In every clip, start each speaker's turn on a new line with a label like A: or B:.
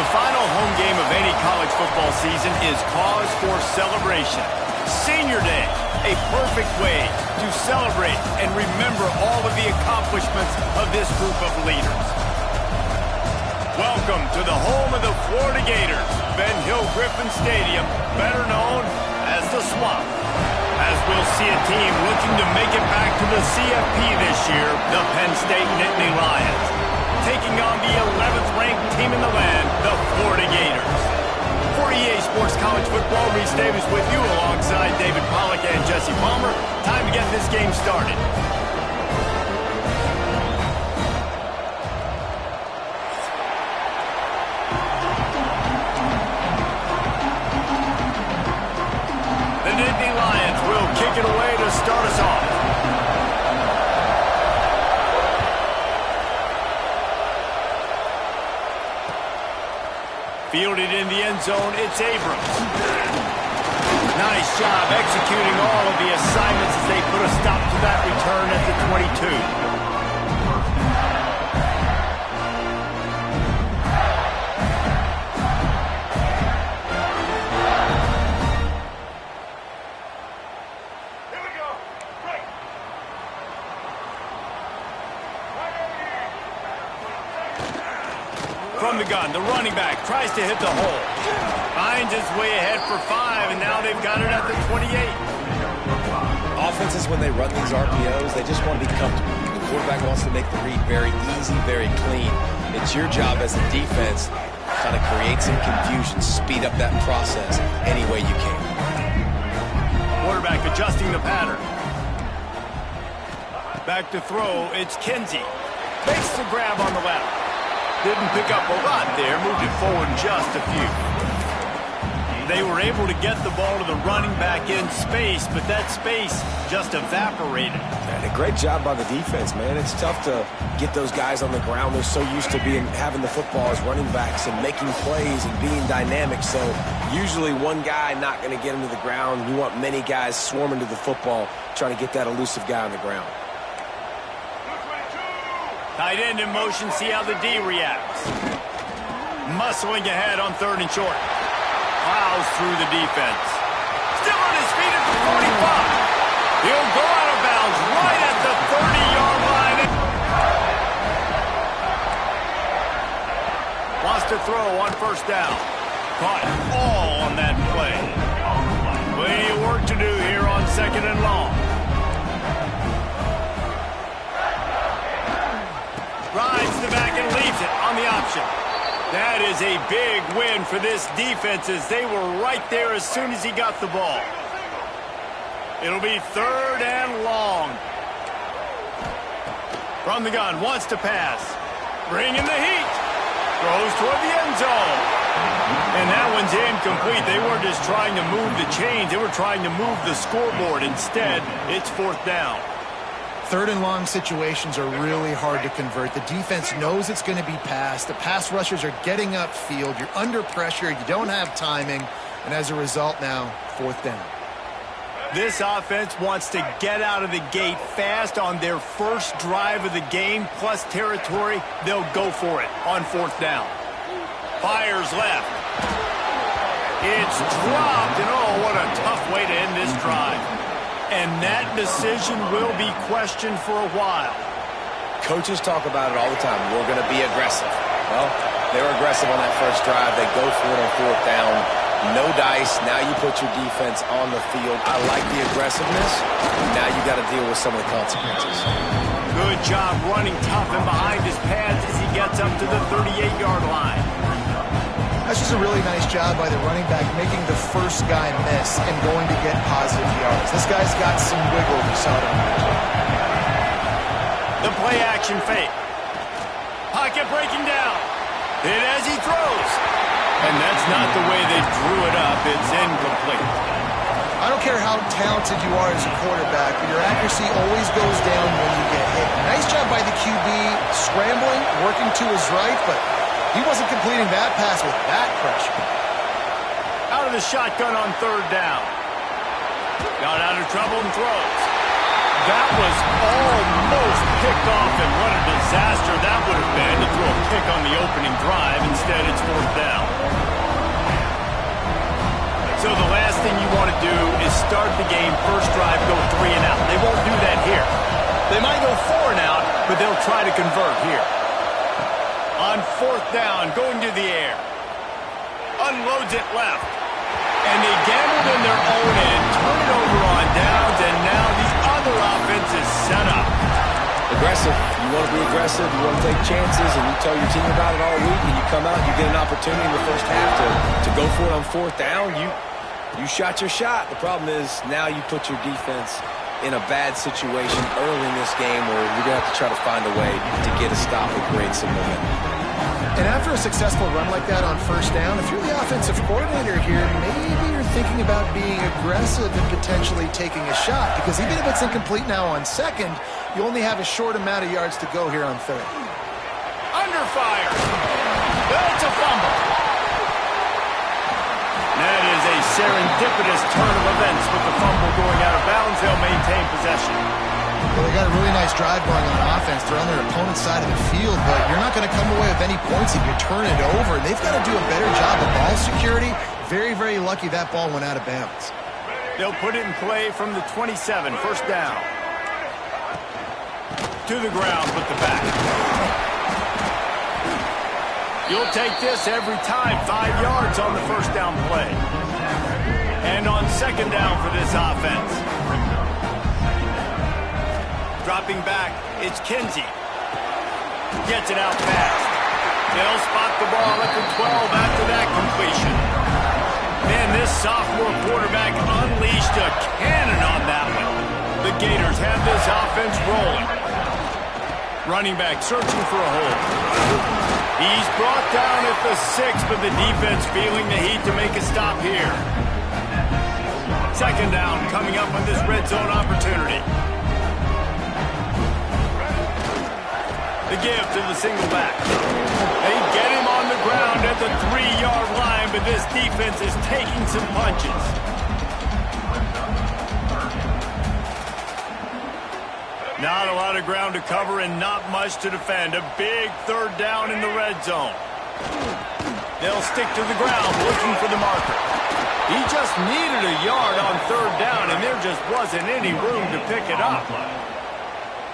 A: The final home game of any college football season is cause for celebration. Senior Day, a perfect way to celebrate and remember all of the accomplishments of this group of leaders. Welcome to the home of the Florida Gators, Ben Hill Griffin Stadium, better known as the Swamp. As we'll see a team looking to make it back to the CFP this year, the Penn State Nittany Lions, taking on the 11th ranked team in the land, the Florida Gators. For EA Sports College Football, Reese Davis with you alongside David Pollack and Jesse Palmer. Time to get this game started. The Nittany Lions will kick it away to start us off. Fielded in the end zone, it's Abrams. Nice job executing all of the assignments as they put a stop to that return at the 22. From the gun, the running back tries to hit the hole. Finds his way ahead for 5, and now they've got it at the 28.
B: Offenses, when they run these RPOs, they just want to be comfortable. The quarterback wants to make the read very easy, very clean. It's your job as a defense to kind of create some confusion, speed up that process any way you can.
A: Quarterback adjusting the pattern. Back to throw, it's Kinsey. Makes the grab on the left. Didn't pick up a lot there, moved it forward just a few. They were able to get the ball to the running back in space, but that space just evaporated.
C: And a great job by the defense, man. It's tough to get those guys on the ground. They're so used to having the football as running backs and making plays and being dynamic. So usually one guy not going to get him to the ground. You want many guys swarming to the football, trying to get that elusive guy on the ground.
A: Tight end in motion, see how the D reacts. Muscling ahead on 3rd and short. Plows through the defense. Still on his feet at the 45. He'll go out of bounds right at the 30-yard line. Wants to throw on 1st down. Caught all on that play. Plenty of work to do here on 2nd and long. Rides the back and leaves it on the option. That is a big win for this defense as they were right there as soon as he got the ball. It'll be 3rd and long. From the gun, wants to pass. Bringing the heat. Throws toward the end zone. And that one's incomplete. They weren't just trying to move the chains. They were trying to move the scoreboard. Instead, it's 4th down.
D: 3rd and long situations are really hard to convert. The defense knows it's going to be passed. The pass rushers are getting upfield. You're under pressure. You don't have timing. And as a result now, 4th down.
A: This offense wants to get out of the gate fast on their first drive of the game, plus territory. They'll go for it on 4th down. Fires left. It's dropped, and oh, what a tough way to end this drive. And that decision will be questioned for a while.
C: Coaches talk about it all the time. We're going to be aggressive. Well, they were aggressive on that first drive. They go for it on 4th down. No dice. Now you put your defense on the field. I like the aggressiveness. Now you got to deal with some of the consequences.
A: Good job running tough and behind his pads as he gets up to the 38-yard line.
D: That's just a really nice job by the running back, making the first guy miss and going to get positive yards. This guy's got some wiggle, we saw it.
A: The play action fake. Pocket breaking down. Hit as he throws. And that's not the way they drew it up. It's incomplete.
D: I don't care how talented you are as a quarterback, but your accuracy always goes down when you get hit. Nice job by the QB scrambling, working to his right, but he wasn't completing that pass with that pressure.
A: Out of the shotgun on 3rd down. Got out of trouble and throws. That was almost picked off, and what a disaster that would have been to throw a pick on the opening drive. Instead, it's 4th down. do is start the game, first drive, go 3 and out. They won't do that here. They might go 4 and out, but they'll try to convert here. On 4th down, going to the air. Unloads it left. And they gambled in their own end, turn it over on downs, and now the other offense is set up.
C: Aggressive. You want to be aggressive. You want to take chances, and you tell your team about it all week, and you come out, you get an opportunity in the first half to go for it on 4th down. You shot your shot. The problem is now you put your defense in a bad situation early in this game where you're going to have to try to find a way to get a stop and create some momentum.
D: And after a successful run like that on 1st down, if you're the offensive coordinator here, maybe you're thinking about being aggressive and potentially taking a shot, because even if it's incomplete now on 2nd, you only have a short amount of yards to go here on 3rd.
A: Under fire. That's a fumble. That is a serendipitous turn of events with the fumble going out of bounds. They'll maintain possession.
D: Well, they got a really nice drive going on offense. They're on their opponent's side of the field, but you're not going to come away with any points if you turn it over. And they've got to do a better job of ball security. Very, very lucky that ball went out of bounds.
A: They'll put it in play from the 27, 1st down. To the ground with the back. You'll take this every time. 5 yards on the 1st down play. And on 2nd down for this offense. Dropping back, it's Kinsey. Gets it out fast. They'll spot the ball at the 12 after that completion. Man, this sophomore quarterback unleashed a cannon on that one. The Gators have this offense rolling. Running back searching for a hole. He's brought down at the 6, but the defense feeling the heat to make a stop here. 2nd down coming up on this red zone opportunity. The give to the single back. They get him on the ground at the 3-yard line, but this defense is taking some punches. Not a lot of ground to cover and not much to defend. A big 3rd down in the red zone. They'll stick to the ground looking for the marker. He just needed a yard on 3rd down, and there just wasn't any room to pick it up.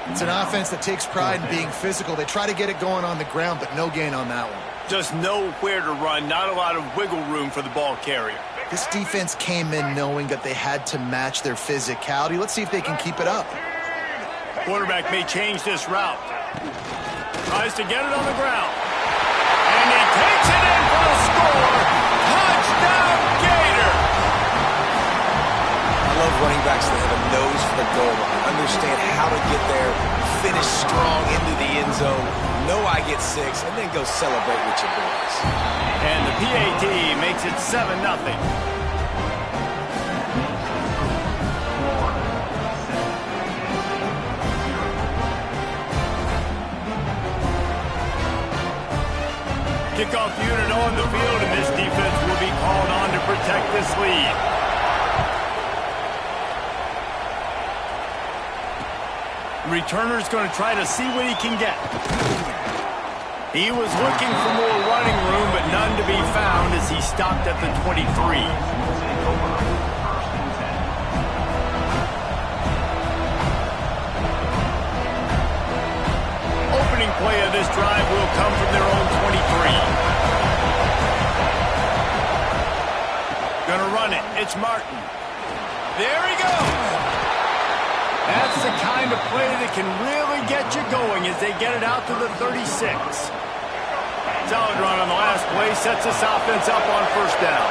D: It's an offense that takes pride in being physical. They try to get it going on the ground, but no gain on that one.
A: Just nowhere to run, not a lot of wiggle room for the ball carrier.
D: This defense came in knowing that they had to match their physicality. Let's see if they can keep it up.
A: Quarterback may change this route. Tries to get it on the ground. And he takes it in for the score. Touchdown, Gator!
C: I love running backs that have a nose for the goal line. Understand how to get there, finish strong into the end zone, know I get 6, and then go celebrate with your boys.
A: And the PAT makes it 7-0. Kickoff unit on the field, and this defense will be called on to protect this lead. Returner's going to try to see what he can get. He was looking for more running room, but none to be found as he stopped at the 23. Opening play of this drive will come from their own 23. Gonna run it. It's Martin. There he goes. That's the kind of play that can really get you going as they get it out to the 36. Solid run on the last play. Sets this offense up on 1st down.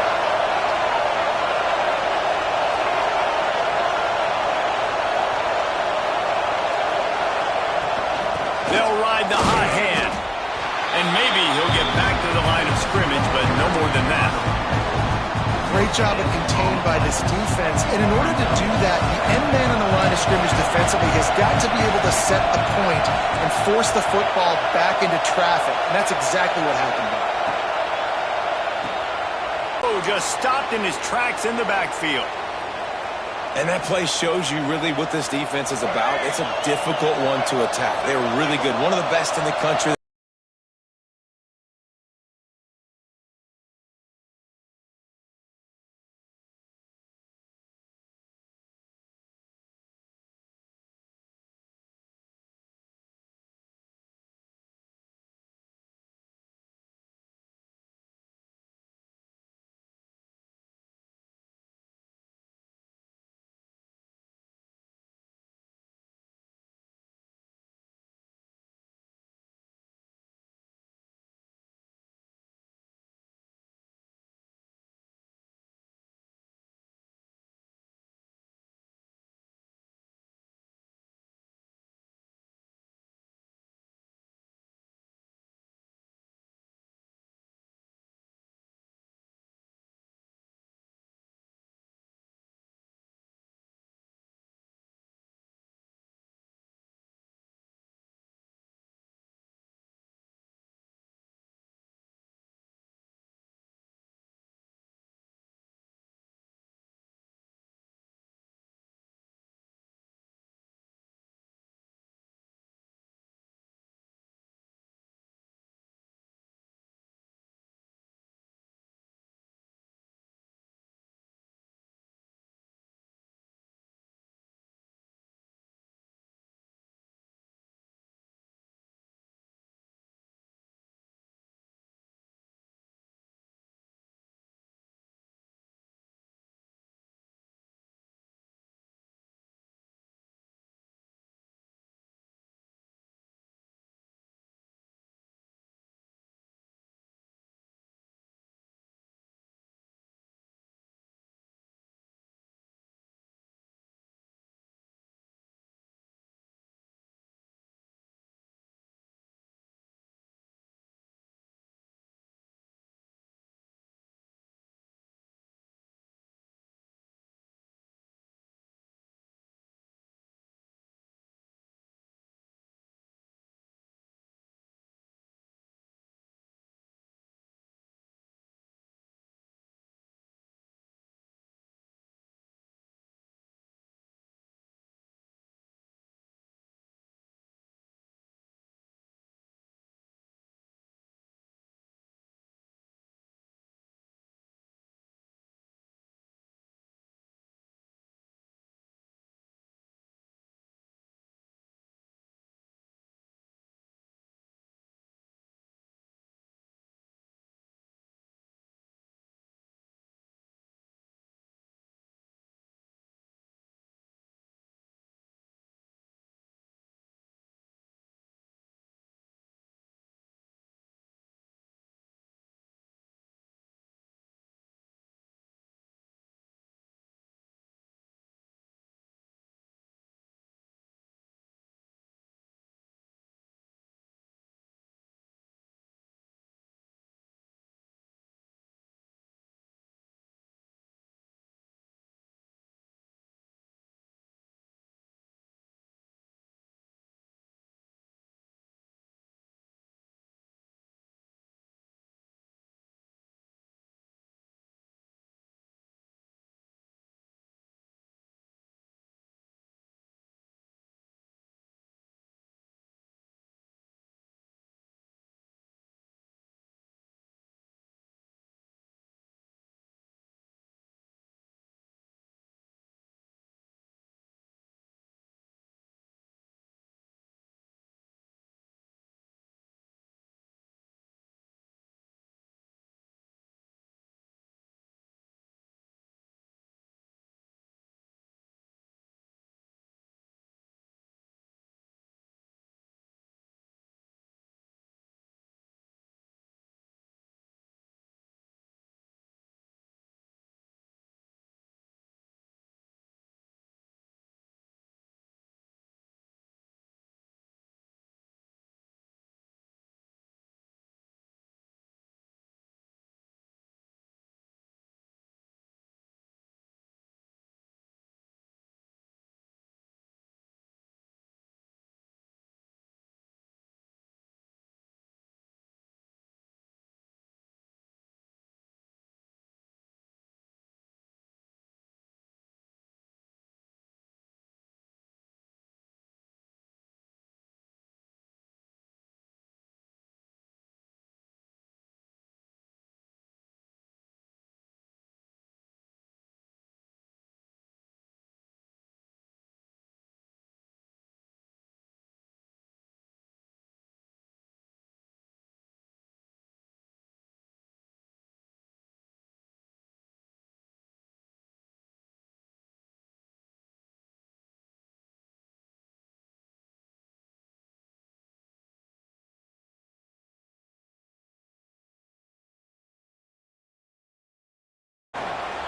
A: They'll ride the hot hand. And maybe he'll get back to the line of scrimmage, but no more than that.
D: Great job of contained by this defense. And in order to do that, the end man on the line of scrimmage defensively has got to be able to set a point and force the football back into traffic. And that's exactly what happened there.
A: Oh, just stopped in his tracks in the backfield.
C: And that play shows you really what this defense is about. It's a difficult one to attack. They're really good. One of the best in the country.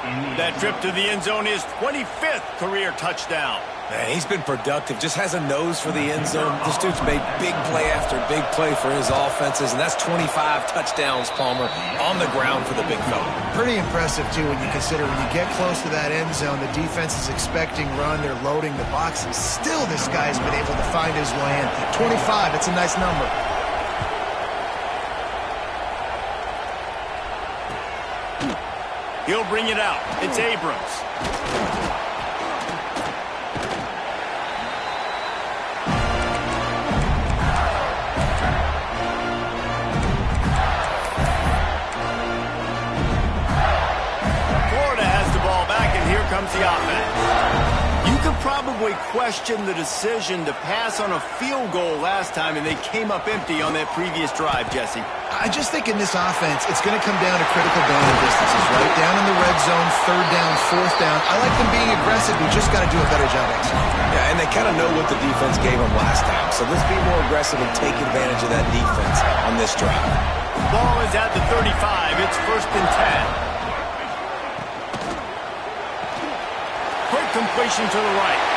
A: That trip to the end zone is 25th career touchdown.
C: Man, he's been productive. Just has a nose for the end zone. This dude's made big play after big play for his offenses, and that's 25 touchdowns, Palmer, on the ground for the big fella.
D: Pretty impressive, too, when you consider when you get close to that end zone, the defense is expecting run, they're loading the box, and still this guy's been able to find his way in. 25, it's a nice number.
A: He'll bring it out. It's Abrams. Florida has the ball back, and here comes the offense. You could probably question the decision to pass on a field goal last time, and they came up empty on that previous drive, Jesse.
D: I just think in this offense, it's going to come down to critical down distances, right? Down in the red zone, 3rd down, 4th down. I like them being aggressive. We just got to do a better job executing.
C: Yeah, and they kind of know what the defense gave them last time. So let's be more aggressive and take advantage of that defense on this drive.
A: Ball is at the 35. It's 1st and 10. Quick completion to the right.